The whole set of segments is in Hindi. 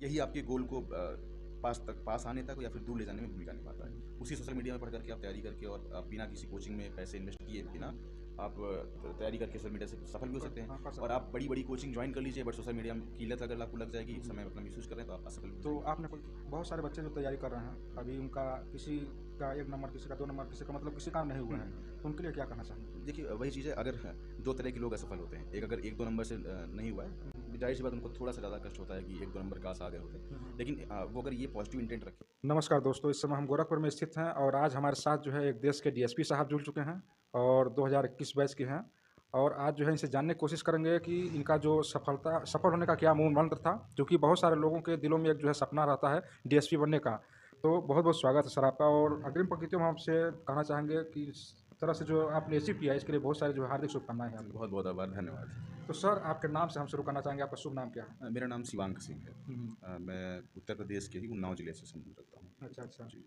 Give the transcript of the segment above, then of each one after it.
यही आपके गोल को पास आने तक या फिर दूर ले जाने में भूमिका निभाता है। उसी सोशल मीडिया में पढ़ करके आप तैयारी करके और बिना किसी कोचिंग में पैसे इन्वेस्ट किए बिना आप तैयारी करके सोशल मीडिया से सफल भी हो सकते हाँ, हैं। कर सकते और हैं। आप बड़ी-बड़ी कोचिंग जॉइन कर लीजिए, बट सोशल मीडिया की लत अगर आपको लग जाएगी, समय अपना मिसयूज़ कर रहे हैं, तो आप असफल भी हो तो जाएंगे। आपने कोई बहुत सारे बच्चे जो तैयारी कर रहे हैं, अभी उनका किसी का 1 नंबर, किसी का 2 नंबर, किसी का मतलब किसी का नहीं हुआ है, तो उनके लिए क्या कहना चाहेंगे? देखिए वही चीज़ है, अगर 2 तरह के लोग असफल होते हैं। एक अगर 1-2 नंबर से नहीं हुआ है, ज़ाहिर-सी बात उनको थोड़ा-सा ज़्यादा कष्ट होता है कि 1-2 नंबर काश आ गए होते। लेकिन वो अगर ये पॉजिटिव इंटेंट रखें। नमस्कार दोस्तों, इस समय हम गोरखपुर में स्थित हैं और आज हमारे साथ जो है एक देश के डीएसपी साहब जुड़ चुके हैं और 2021 बैच के हैं। और आज जो है इनसे जानने की कोशिश करेंगे कि इनका जो सफल होने का क्या मूल मंत्र था, क्योंकि बहुत सारे लोगों के दिलों में एक जो है सपना रहता है डीएसपी बनने का। तो बहुत-बहुत स्वागत है सर आपका। और अग्रिम पंक्तियों में हम आपसे कहना चाहेंगे कि इस तरह से जो आपने अचीव किया है, इसके लिए बहुत सारी जो है हार्दिक शुभकामनाएँ हैं आपको। बहुत-बहुत आभार, धन्यवाद। तो सर, आपके नाम से हम शुरू करना चाहेंगे, आपका शुभ नाम क्या है? मेरा नाम शिवांक सिंह है। हुँ, हुँ। मैं उत्तर प्रदेश के ही उन्नाव जिले से संबंध रखता हूँ। अच्छा, अच्छा। जी,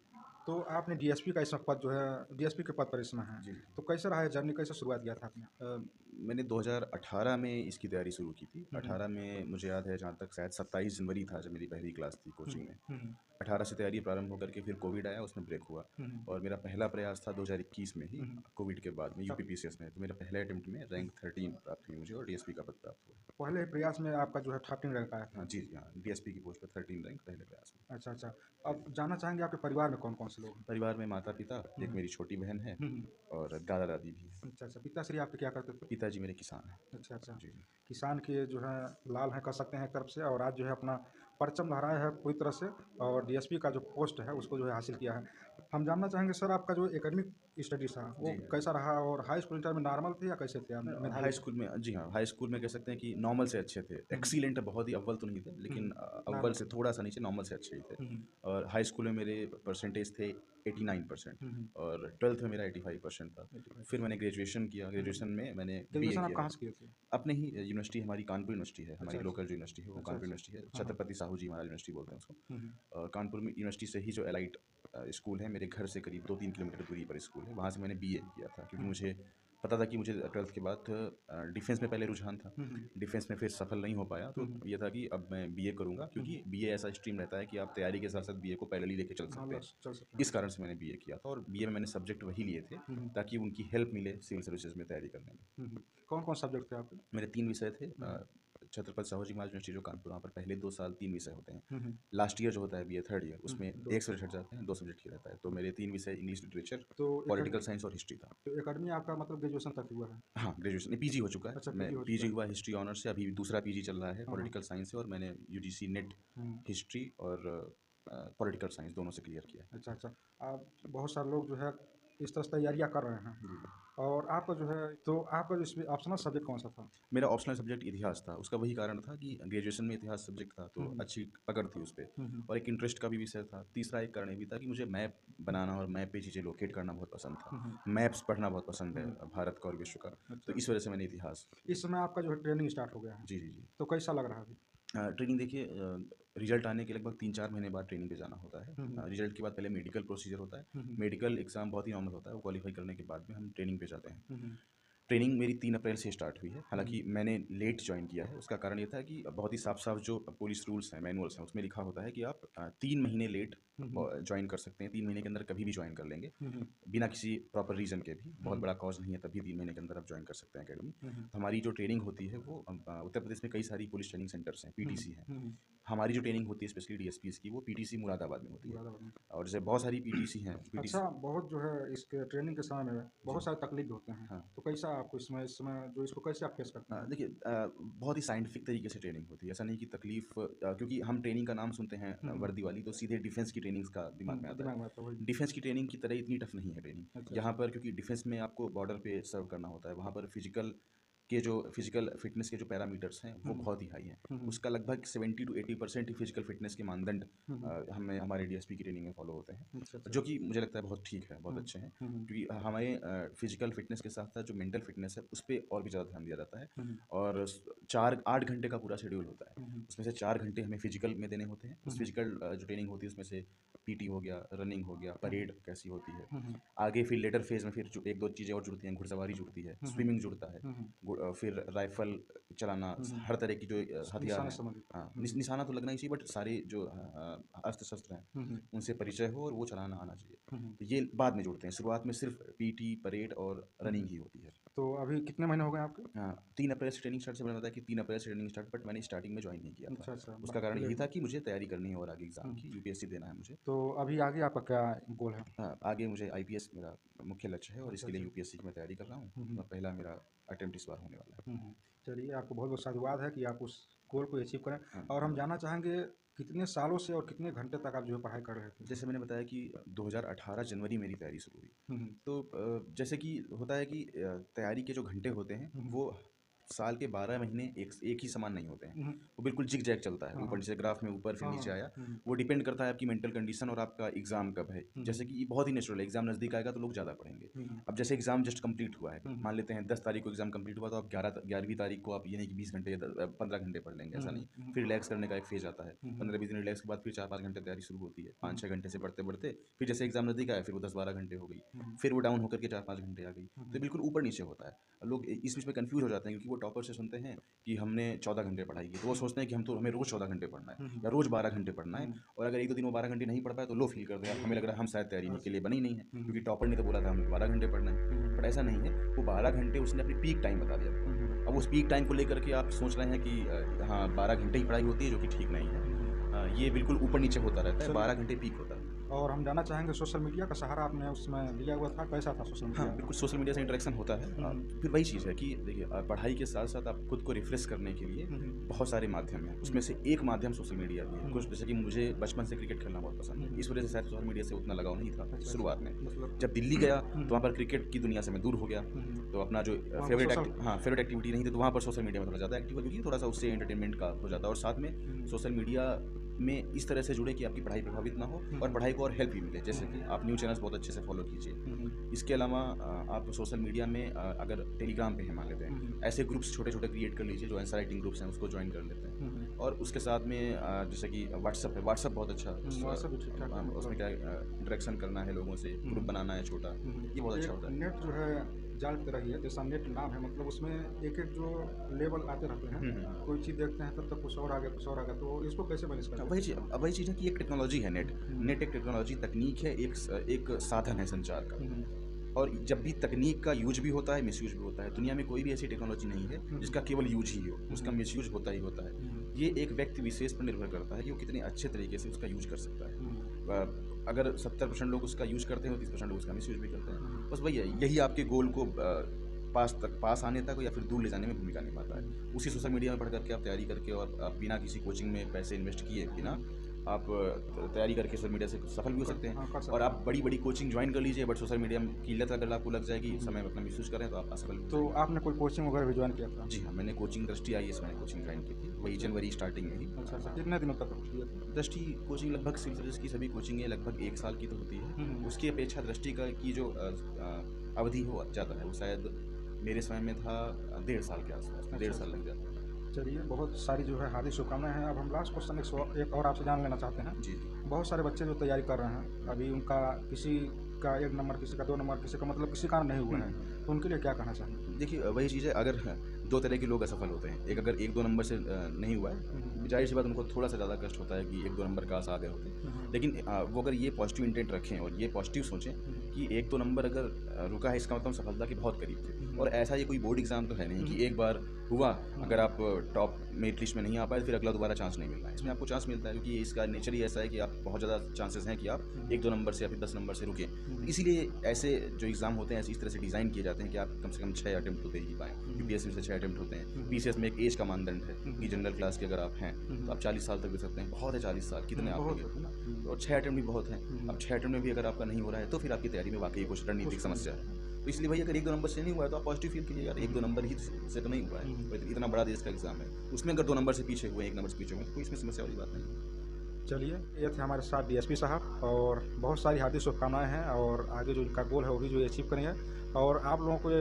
तो आपने डीएसपी का इसमें पद जो है डीएसपी के पद पर इसमें हैं। जी। तो कैसा रहा है जर्नी, कैसे शुरुआत किया था आपने? मैंने 2018 में इसकी तैयारी शुरू की थी। हुँ, हुँ। 18 में मुझे याद है, जहाँ तक शायद 27 जनवरी था जब मेरी पहली क्लास थी हुँ, कोचिंग में। हुँ, हुँ। 18 से तैयारी प्रारंभ होकर के फिर कोविड आया, उसमें ब्रेक हुआ। हुँ, हुँ। और मेरा पहला प्रयास था 2021 में ही हुँ, हुँ। कोविड के बाद में तब यूपीपीसीएस में। तो मेरा पहले अटेम्प्ट में रैंक 13 प्राप्त हुई मुझे और डीएसपी का पद प्राप्त हुआ। पहले प्रयास में आपका जो है 13 रैंक आया हाँ था। जी, जी, हाँ। डीएसपी की पोस्ट पर 13 रैंक पहले प्रयास में। अच्छा, अच्छा। जी। अब जानना चाहेंगे आपके परिवार में कौन-कौन से लोग हैं? परिवार में माता-पिता, हुँ, एक हुँ। मेरी छोटी बहन है हुँ, हुँ। और दादा-दादी भी हैं। अच्छा, अच्छा। पिताश्री आपके क्या करते थे? पिताजी मेरे किसान हैं। अच्छा, अच्छा। जी, जी। किसान के जो है लाल हैं कह सकते हैं एक तरफ से, और आज जो है अपना परचम लहराया है पूरी तरह से और डीएसपी का जो पोस्ट है उसको जो है हासिल किया है। हम जानना चाहेंगे सर, आपका जो एकेडमिक स्टडीज़ था वो जी। कैसा रहा, और हाई स्कूल इंटर में नॉर्मल थे या कैसे थे आप, मेधावी हाई थे? स्कूल में, जी हाँ, हाई स्कूल में कह सकते हैं कि नॉर्मल से अच्छे थे। हुँ, हुँ। एक्सीलेंट बहुत ही अव्वल तो नहीं थे, हुँ, लेकिन हुँ। अव्वल नॉर्मल से थे। थोड़ा-सा नीचे नॉर्मल से अच्छे ही थे। हुँ, हुँ। और हाई स्कूल में मेरे परसेंटेज थे 89% हुँ, हुँ। और 12th में मेरा 85% था। फिर 85%। मैंने ग्रेजुएशन किया, हुँ, हुँ। ग्रेजुएशन में मैंने बीए ग्रेजुएशन आप किया। कहाँ से किए थे? अपने ही यूनिवर्सिटी, हमारी कानपुर यूनिवर्सिटी है, अच्छा, हमारी अच्छा। लोकल जो यूनिवर्सिटी है वो अच्छा, कानपुर अच्छा। यूनिवर्सिटी है, हाँ, हाँ। छत्रपति साहू जी महाराज यूनिवर्सिटी बोलते हैं उसको। हुँ, हुँ। कानपुर में यूनिवर्सिटी से ही जो एलाइट स्कूल है, मेरे घर से करीब 2-3 किलोमीटर दूरी पर स्कूल है, वहाँ से मैंने बीए किया था, क्योंकि हुँ, हुँ। मुझे पता था कि मुझे 12th के बाद डिफेंस में पहले रुझान था। हुँ, हुँ। डिफेंस में फिर सफल नहीं हो पाया, हुँ, तो हुँ। ये था कि अब मैं बीए करूँगा, हुँ, क्योंकि हुँ। बीए ऐसा स्ट्रीम रहता है कि आप तैयारी के साथ-साथ बीए को पैरेलली लेके चल हाँ, सकते हैं। लक्ष्य चल सकते इस हैं। कारण से मैंने बीए किया था और बीए में मैंने सब्जेक्ट वही लिए थे, हुँ, हुँ। ताकि उनकी हेल्प मिले सिविल सर्विसेज़ में तैयारी करने में। हुँ, हुँ। कौन-कौन सब्जेक्ट थे आपके? मेरे 3 विषय थे। हुँ, हुँ। छत्रपति साहू जी महाराज यूनिवर्सिटी जो कानपुर, वहाँ पर पहले 2 साल 3 विषय होते हैं। हुँ, हुँ। लास्ट ईयर जो होता है बीए थर्ड ईयर, हुँ, उसमें 2 1 सब्जेक्ट हट जाते हैं, 2 सब्जेक्ट ही रहता है। तो मेरे 3 विषय इंग्लिश लिटरेचर, तो पॉलिटिकल साइंस और हिस्ट्री था। एकेडमी आपका मतलब ग्रेजुएशन तक हुआ है? हाँ, ग्रेजुएशन नहीं, पीजी हो चुका है। अच्छा, मैं पीजी हो चुका पीजी है। हुआ हिस्ट्री ऑनर्स से, अभी दूसरा पीजी चल रहा है हाँ, हाँ। पॉलिटिकल साइंस से, और मैंने यूजीसी नेट हुँ। हिस्ट्री और पॉलिटिकल साइंस दोनों से क्लियर किया है। अच्छा, अच्छा। बहुत सारे लोग जो है इस तरह से तैयारियाँ कर रहे हैं, जी। और आपका जो है तो आपका जो इसमें ऑप्शनल सब्जेक्ट कौन-सा था? मेरा ऑप्शनल सब्जेक्ट इतिहास था। उसका वही कारण था कि ग्रेजुएशन में इतिहास सब्जेक्ट था, तो हुँ, हुँ। अच्छी पकड़ थी उस पे, हुँ, हुँ। और एक इंटरेस्ट का भी विषय था। तीसरा एक कारण ये भी था कि मुझे मैप बनाना और मैप पे चीज़ें लोकेट करना बहुत पसंद था। हुँ, हुँ। मैप्स पढ़ना बहुत पसंद हुँ, है, हुँ। भारत का और विश्व का। तो अच्छा, इस अच्छा। वजह से मैंने इतिहास इस लिया। समय आपका जो है ट्रेनिंग स्टार्ट हो गया है, जी, जी, जी। तो कैसा लग रहा है अभी? ट्रेनिंग देखिए, रिज़ल्ट आने के लगभग 3-4 महीने बाद ट्रेनिंग पे जाना होता है। हुँ, हुँ। रिज़ल्ट के बाद पहले मेडिकल प्रोसीजर होता है। हुँ, हुँ। मेडिकल एग्ज़ाम बहुत ही नॉर्मल होता है, वो क्वालीफाई करने के बाद में हम ट्रेनिंग पे जाते हैं। हुँ, हुँ। ट्रेनिंग मेरी 3 अप्रैल से स्टार्ट हुई है। हुँ, हालाँकि हुँ। मैंने लेट जॉइन किया है, उसका कारण ये था कि बहुत ही साफ-साफ जो पुलिस रूल्स हैं, मैनुअल्स हैं, उसमें लिखा होता है कि आप 3 महीने लेट हुँ, हुँ। जॉइन कर सकते हैं। 3 महीने के अंदर कभी भी जॉइन कर लेंगे, हुँ, हुँ। बिना किसी प्रॉपर रीज़न के भी। हुँ, बहुत हुँ। बड़ा कॉज़ नहीं है, तब भी 3 महीने के अंदर आप जॉइन कर सकते हैं अकेडमी। हुँ, हुँ। तो हमारी जो ट्रेनिंग होती है वो उत्तर प्रदेश में कई सारी पुलिस ट्रेनिंग सेंटर्स हैं, हुँ, हुँ। पीटीसी हैं। हुँ, हुँ। हमारी जो ट्रेनिंग होती है स्पेशली डीएसपीज़ की, वो पीटीसी मुरादाबाद में होती है। मुरादाबाद में। और जैसे बहुत सारी पीटीसी हैं, अच्छा, पीटीसी। बहुत जो है इसके ट्रेनिंग के समय में जी। बहुत सारे तकलीफ भी होते हैं, हाँ। तो कैसा आपको इस समय जो इसको कैसे आप फेस करते हैं? देखिए, बहुत ही साइंटिफिक तरीके से ट्रेनिंग होती है। ऐसा नहीं कि तकलीफ़, क्योंकि हम ट्रेनिंग का नाम सुनते हैं हुँ, हुँ। वर्दी वाली, तो सीधे डिफेंस की ट्रेनिंग्स का दिमाग में आता है। दिमाग में आता है वही। डिफेंस की ट्रेनिंग की तरह इतनी टफ नहीं है ट्रेनिंग। अच्छा, यहाँ अच्छा। पर क्योंकि डिफेंस में आपको बॉर्डर पे सर्व करना होता है, वहाँ पर फिजिकल फिटनेस के जो पैरामीटर्स हैं, वो हुँ, हुँ। बहुत ही हाई हैं। हुँ, हुँ। उसका लगभग 70 टू 80% ही फिजिकल फिटनेस के मानदंड हुँ, हुँ। हमें हमारे डीएसपी की ट्रेनिंग में फॉलो होते हैं, अच्छा, अच्छा। जो कि मुझे लगता है बहुत ठीक है, बहुत हुँ, अच्छे हैं। हुँ, हुँ। क्योंकि हमारे फिजिकल फिटनेस के साथ-साथ जो मेंटल फिटनेस है, उस पे और भी ज़्यादा ध्यान दिया जाता है। हुँ, हुँ। और 4 8 घंटे का पूरा शेड्यूल होता है। हुँ, हुँ। उसमें से 4 घंटे हमें फिजिकल में देने होते हैं। हुँ, उस हुँ। फिजिकल जो ट्रेनिंग होती है उसमें से पीटी हो गया, रनिंग हो गया, हुँ, हुँ। परेड कैसी होती है। हुँ, हुँ। आगे फिर लेटर फेज़ में फिर जो 1-2 चीज़ें और जुड़ती हैं, घुड़सवारी जुड़ती है, हुँ, हुँ। स्विमिंग जुड़ता है, हुँ, हुँ। फिर राइफल चलाना, हर तरह की जो हथियार निशाना हैं, संबंधित। हाँ, निशाना तो लगना ही चाहिए, बट सारे जो अस्त्र शस्त्र हैं उनसे परिचय हो और वो चलाना आना चाहिए। तो ये बाद में जुड़ते हैं, शुरुआत में सिर्फ पीटी, परेड और रनिंग ही होती है। तो अभी कितने महीने हो गए आपके? हाँ, 3 अप्रैल से ट्रेनिंग स्टार्ट, से मैंने बताया कि 3 अप्रैल से ट्रेनिंग स्टार्ट, बट मैंने स्टार्टिंग में ज्वाइन नहीं किया था। अच्छा, उसका कारण लेट यही था हुआ। कि मुझे तैयारी करनी है और आगे एग्ज़ाम की, यूपीएससी देना है मुझे। तो अभी आगे आपका क्या गोल है? हाँ, आगे मुझे आईपीएस मेरा मुख्य लक्ष्य है और अच्छा, इसके लिए अच्छा। यूपीएससी की मैं तैयारी कर रहा हूँ और पहला मेरा अटेम्प्ट इस बार होने वाला है। चलिए, आपको बहुत-बहुत साधुवाद है कि आप उस गोल को अचीव करें। हाँ, और हम धन्यवाद। जानना चाहेंगे कितने सालों से और कितने घंटे तक आप जो है पढ़ाई कर रहे थे? जैसे मैंने बताया कि 2018 जनवरी मेरी तैयारी शुरू हुई। हुँ, हुँ। तो जैसे कि होता है कि तैयारी के जो घंटे होते हैं वो साल के 12 महीने एक ही समान नहीं होते हैं। हुँ, हुँ। वो बिल्कुल जिग-जैग चलता है, हाँ, ऊपर हाँ। नीचे ग्राफ में ऊपर फिर हाँ, नीचे हाँ। आया। हुँ, हुँ। वो डिपेंड करता है आपकी मेंटल कंडीशन और आपका एग्ज़ाम कब है। हुँ, जैसे कि ये बहुत ही नेचुरल है, एग्ज़ाम नज़दीक आएगा तो लोग ज़्यादा पढ़ेंगे। हुँ, हुँ। अब जैसे एग्ज़ाम जस्ट कंप्लीट हुआ है, हुँ, हुँ। मान लेते हैं 10 तारीख को एग्ज़ाम कंप्लीट हुआ, तो आप 11वीं तारीख को आप ये नहीं कि 20 घंटे या 15 घंटे पढ़ लेंगे, ऐसा नहीं। हुँ, फिर रिलैक्स करने का एक फ़ेज़ आता है। हुँ। 15-20 दिन रिलैक्स के बाद फिर 4-5 घंटे तैयारी शुरू होती है। 5-6 घंटे से पढ़ते-पढ़ते फिर जैसे एग्ज़ाम नज़दीक आया, फिर वो 10-12 घंटे हो गई। फिर वो डाउन होकर के 4-5 घंटे आ गई। तो बिल्कुल ऊपर-नीचे होता है। लोग इस बीच में कन्फ्यूज़ हो जाते हैं, क्योंकि वो टॉपर से सुनते हैं कि हमने 14 घंटे पढ़ाई की, तो वो सोचते हैं कि हमें रोज़ 14 घंटे पढ़ना है या रोज़ 12 घंटे पढ़ना है, और अगर 1-2 दिन वो 12 घंटे नहीं पढ़ पाए तो लो फील करते हैं, यार हमें लग रहा है हम शायद तैयारी के लिए बने ही नहीं है, क्योंकि टॉपर ने तो बोला था हमें 12 घंटे पढ़ना है। बट ऐसा नहीं है, वो 12 घंटे उसने अपनी पीक टाइम बता दिया था। अब उस पीक टाइम को लेकर के आप सोच रहे हैं कि हाँ 12 घंटे ही पढ़ाई होती है, जो कि ठीक नहीं है। ये बिल्कुल ऊपर-नीचे होता रहता है, 12 घंटे पीक होता है। और हम जानना चाहेंगे सोशल मीडिया का सहारा आपने उसमें लिया हुआ था, कैसा था सोशल मीडिया? हाँ, बिल्कुल सोशल मीडिया से इंटरेक्शन होता है। फिर वही चीज़ है कि देखिए पढ़ाई के साथ-साथ आप खुद को रिफ्रेश करने के लिए बहुत सारे माध्यम हैं। उसमें से एक माध्यम सोशल मीडिया भी है। कुछ जैसे कि मुझे बचपन से क्रिकेट खेलना बहुत पसंद है। इस वजह से शायद सोशल मीडिया से उतना लगाव नहीं था शुरुआत में। मतलब जब दिल्ली गया तो वहाँ पर क्रिकेट की दुनिया से मैं दूर हो गया। तो अपना जो फेवरेट एक्टिविटी नहीं थी, तो वहाँ पर सोशल मीडिया में थोड़ा ज़्यादा एक्टिव हो, क्योंकि थोड़ा-सा उससे एंटरटेनमेंट का हो जाता है, और साथ में सोशल मीडिया में इस तरह से जुड़े कि आपकी पढ़ाई प्रभावित ना हो और पढ़ाई को और हेल्प भी मिले। जैसे कि आप न्यूज़ चैनल्स बहुत अच्छे से फॉलो कीजिए। इसके अलावा आप सोशल मीडिया में अगर टेलीग्राम पे हैं मान लेते हैं, ऐसे ग्रुप्स छोटे-छोटे क्रिएट कर लीजिए, जो आंसर राइटिंग ग्रुप्स हैं उसको ज्वाइन कर लेते हैं। और उसके साथ में जैसे कि व्हाट्सएप है, व्हाट्सएप बहुत अच्छा, व्हाट्सएप भी ठीक-ठाक है, उसमें क्या इंटरेक्शन करना है लोगों से, ग्रुप बनाना है छोटा, ये बहुत अच्छा होता है। नेट जो है जाल की तरह ही है, जैसा नेट नाम है, मतलब उसमें एक-एक जो लेवल आते रहते हैं, कोई चीज़ देखते हैं तब तक कुछ और आ गया, तो इसको कैसे मैनेज करते हैं? वही चीज़ है कि एक टेक्नोलॉजी है नेट। नेट एक टेक्नोलॉजी तकनीक है, एक साधन है संचार का। और जब भी तकनीक का यूज भी होता है, मिसयूज भी होता है। दुनिया में कोई भी ऐसी टेक्नोलॉजी नहीं है जिसका केवल यूज ही हो, उसका मिसयूज होता ही होता है। ये एक व्यक्ति विशेष पर निर्भर करता है कि वो कितने अच्छे तरीके से उसका यूज कर सकता है। अगर 70% लोग उसका यूज करते हैं, 30% लोग उसका मिसयूज भी करते हैं। बस वही है, यही आपके गोल को पास आने तक या फिर दूर ले जाने में भूमिका निभाता है। उसी सोशल मीडिया में पढ़ करके आप तैयारी करके और आप बिना किसी कोचिंग में पैसे इन्वेस्ट किए बिना आप तैयारी करके सोशल मीडिया से सफल भी हो सकते हैं। और आप बड़ी कोचिंग ज्वाइन कर लीजिए, बट सोशल मीडिया की लत अगर आपको लग जाएगी, समय अपना मिसयूज करें तो आप असफल भी हो तो जाएंगे। आपने कोई कोचिंग वगैरह भी ज्वाइन किया था? जी हाँ, मैंने कोचिंग दृष्टि IAS मैंने कोचिंग ज्वाइन की थी, वही जनवरी स्टार्टिंग में ही। अच्छा, कितने दिनों तक किया था? दृष्टि कोचिंग लगभग सिविल सर्विस की सभी कोचिंगें लगभग 1 साल की तो होती है। उसकी अपेक्षा दृष्टि की जो अवधि हो जाता है, वो शायद मेरे समय में था 1.5 साल के आसपास, 1.5 साल लग जाता है। चलिए, बहुत सारी जो है हार्दिक शुभकामनाएं हैं। अब हम लास्ट क्वेश्चन एक और आपसे जान लेना चाहते हैं। जी। बहुत सारे बच्चे जो तैयारी कर रहे हैं, अभी उनका किसी का 1 नंबर, किसी का 2 नंबर, किसी का मतलब किसी कारण नहीं हुआ है, तो उनके लिए क्या कहना चाहेंगे? देखिए वही चीज़ है, अगर 2 तरह के लोग असफल होते हैं। एक अगर 1-2 नंबर से नहीं हुआ है, ज़ाहिर सी बात उनको थोड़ा-सा ज़्यादा कष्ट होता है कि 1-2 नंबर काश आ गए होते। लेकिन वो अगर ये पॉजिटिव इंटेंट रखें और ये पॉजिटिव सोचें कि 1-2 नंबर अगर रुका है, इसका मतलब सफलता के बहुत करीब थे। और ऐसा ये कोई बोर्ड एग्जाम तो है नहीं कि एक बार हुआ, अगर आप टॉप मेरिट लिस्ट में नहीं आ पाए फिर अगला दोबारा चांस नहीं मिल रहा है। इसमें आपको चांस मिलता है, क्योंकि इसका नेचर ही ऐसा है कि आप बहुत ज़्यादा चांसेस हैं कि आप 1-2 नंबर से या फिर 10 नंबर से रुकें। इसीलिए ऐसे जो एग्ज़ाम होते हैं, इस तरह से डिज़ाइन किए जाते हैं कि आप कम से कम 6 अटेम्प्ट तो दे ही पाएँ। यूपीएससी में से 6 अटेम्प्ट होते हैं। पीसीएस में एक एज का मानदंड है कि जनरल क्लास के अगर आप हैं तो आप 40 साल तक दे सकते हैं। बहुत है 40 साल, कितने आप देंगे? और 6 अटेम्प्ट भी बहुत हैं। अब 6 अटेम्प्ट में भी अगर आपका नहीं हो रहा है तो फिर आपकी तैयारी में वाकई कुछ रणनीतिक समस्या है। तो इसलिए भाई अगर 1-2 नंबर से नहीं हुआ है तो आप पॉजिटिव फील कीजिए, यार 1-2 नंबर ही से तो नहीं हुआ है, इतना बड़ा देश का एग्जाम है, उसमें अगर 2 नंबर से पीछे हुए, 1 नंबर से पीछे हुए, कोई इसमें समस्या वाली बात नहीं है। चलिए, ये थे हमारे साथ डीएसपी साहब, और बहुत सारी हार्दिक शुभकामनाएं हैं, और आगे जो इनका गोल है वो भी जो अचीव करेंगे। और आप लोगों को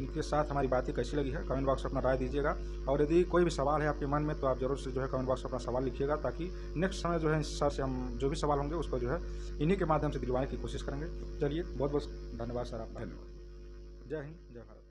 इनके साथ हमारी बातें कैसी लगी है, कमेंट बॉक्स में अपना राय दीजिएगा। और यदि कोई भी सवाल है आपके मन में तो आप ज़रूर से जो है कमेंट बॉक्स में अपना सवाल लिखिएगा, ताकि नेक्स्ट समय जो है सर से हम जो भी सवाल होंगे उसको जो है इन्हीं के माध्यम से दिलवाने की कोशिश करेंगे। चलिए, बहुत बहुत धन्यवाद सर आपका। धन्यवाद। जय हिंद, जय भारत।